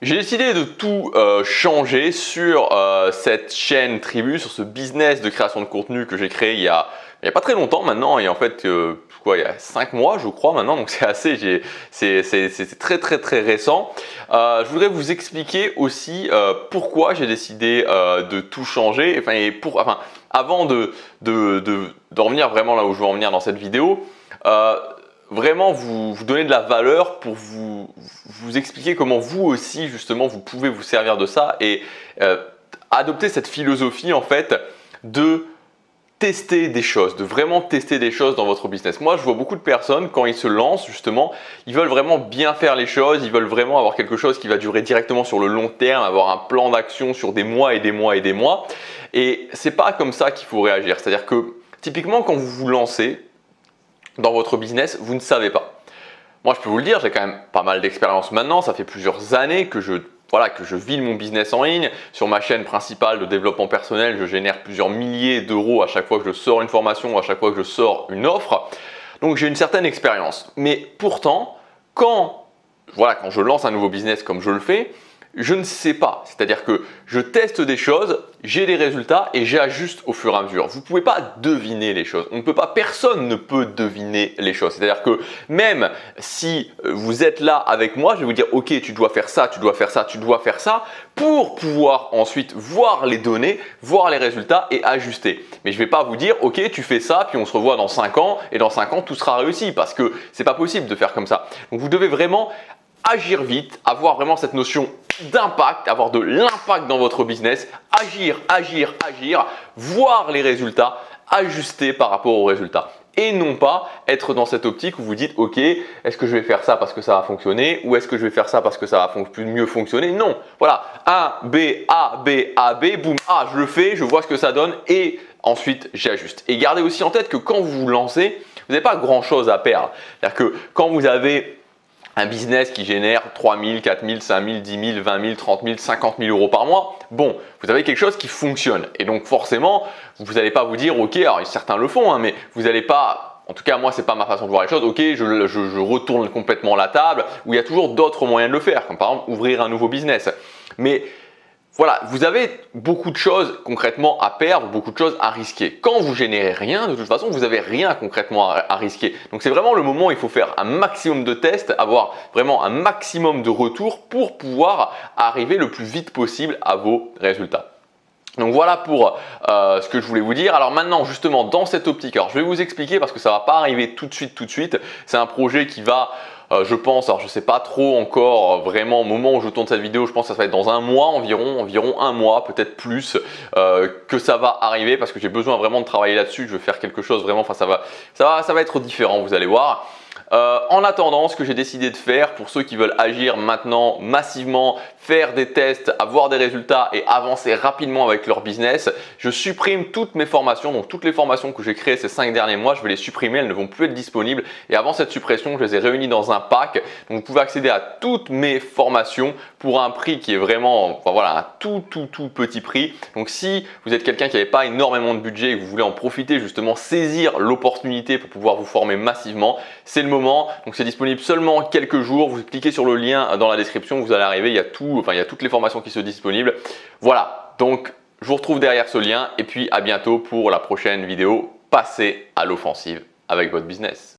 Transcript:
J'ai décidé de tout changer sur cette chaîne Tribu, sur ce business de création de contenu que j'ai créé il y a pas très longtemps maintenant, et en fait il y a 5 mois je crois maintenant, donc c'est très récent. Je voudrais vous expliquer aussi pourquoi j'ai décidé de tout changer, avant d'en venir vraiment là où je veux en venir dans cette vidéo. Vraiment vous donner de la valeur pour vous expliquer comment vous aussi justement vous pouvez vous servir de ça et adopter cette philosophie en fait de tester des choses, de vraiment tester des choses dans votre business. Moi je vois beaucoup de personnes quand ils se lancent justement, ils veulent vraiment bien faire les choses, ils veulent vraiment avoir quelque chose qui va durer directement sur le long terme, avoir un plan d'action sur des mois et des mois et des mois, et c'est pas comme ça qu'il faut réagir. C'est-à-dire que typiquement quand vous vous lancez dans votre business, vous ne savez pas. Moi, je peux vous le dire, j'ai quand même pas mal d'expérience maintenant. Ça fait plusieurs années que je vis mon business en ligne. Sur ma chaîne principale de développement personnel, je génère plusieurs milliers d'euros à chaque fois que je sors une formation, à chaque fois que je sors une offre. Donc, j'ai une certaine expérience. Mais pourtant, quand je lance un nouveau business comme je le fais, je ne sais pas. C'est-à-dire que je teste des choses, j'ai des résultats et j'ajuste au fur et à mesure. Vous ne pouvez pas deviner les choses. Personne ne peut deviner les choses. C'est-à-dire que même si vous êtes là avec moi, je vais vous dire ok, tu dois faire ça, tu dois faire ça, tu dois faire ça pour pouvoir ensuite voir les données, voir les résultats et ajuster. Mais je ne vais pas vous dire ok, tu fais ça, puis on se revoit dans 5 ans et dans 5 ans tout sera réussi parce que c'est pas possible de faire comme ça. Donc vous devez vraiment agir vite, avoir vraiment cette notion d'impact, avoir de l'impact dans votre business, agir, voir les résultats, ajuster par rapport aux résultats. Et non pas être dans cette optique où vous dites ok, est-ce que je vais faire ça parce que ça va fonctionner ou est-ce que je vais faire ça parce que ça va mieux fonctionner? Non, voilà, A, B, A, B, A, B, boum, A, je le fais, je vois ce que ça donne et ensuite j'ajuste. Et gardez aussi en tête que quand vous vous lancez, vous n'avez pas grand chose à perdre. C'est-à-dire que quand vous avez un business qui génère 3 000, 4 000, 5 000, 10 000, 20 000, 30 000, 50 000 euros par mois, bon, vous avez quelque chose qui fonctionne. Et donc forcément, vous n'allez pas vous dire, ok, alors certains le font, mais vous n'allez pas, en tout cas moi c'est pas ma façon de voir les choses, ok, je retourne complètement la table, où il y a toujours d'autres moyens de le faire, comme par exemple ouvrir un nouveau business. Mais voilà, vous avez beaucoup de choses concrètement à perdre, beaucoup de choses à risquer. Quand vous générez rien, de toute façon, vous n'avez rien concrètement à risquer. Donc c'est vraiment le moment où il faut faire un maximum de tests, avoir vraiment un maximum de retours pour pouvoir arriver le plus vite possible à vos résultats. Donc voilà pour ce que je voulais vous dire. Alors maintenant justement dans cette optique, alors je vais vous expliquer parce que ça ne va pas arriver tout de suite. C'est un projet qui va je pense, alors je ne sais pas trop encore vraiment au moment où je tourne cette vidéo, je pense que ça va être dans un mois environ un mois, peut-être plus, que ça va arriver parce que j'ai besoin vraiment de travailler là-dessus. Je veux faire quelque chose vraiment, ça va être différent, vous allez voir. En attendant, ce que j'ai décidé de faire pour ceux qui veulent agir maintenant massivement, faire des tests, avoir des résultats et avancer rapidement avec leur business, je supprime toutes mes formations. Donc toutes les formations que j'ai créées ces 5 derniers mois, je vais les supprimer, elles ne vont plus être disponibles. Et avant cette suppression, je les ai réunies dans un pack. Donc vous pouvez accéder à toutes mes formations pour un prix qui est vraiment, un tout petit prix. Donc si vous êtes quelqu'un qui n'avait pas énormément de budget et que vous voulez en profiter, justement saisir l'opportunité pour pouvoir vous former massivement, c'est le moment. Donc c'est disponible seulement quelques jours. Vous cliquez sur le lien dans la description, vous allez arriver, il y a toutes les formations qui sont disponibles. Voilà, donc je vous retrouve derrière ce lien et puis à bientôt pour la prochaine vidéo. Passez à l'offensive avec votre business.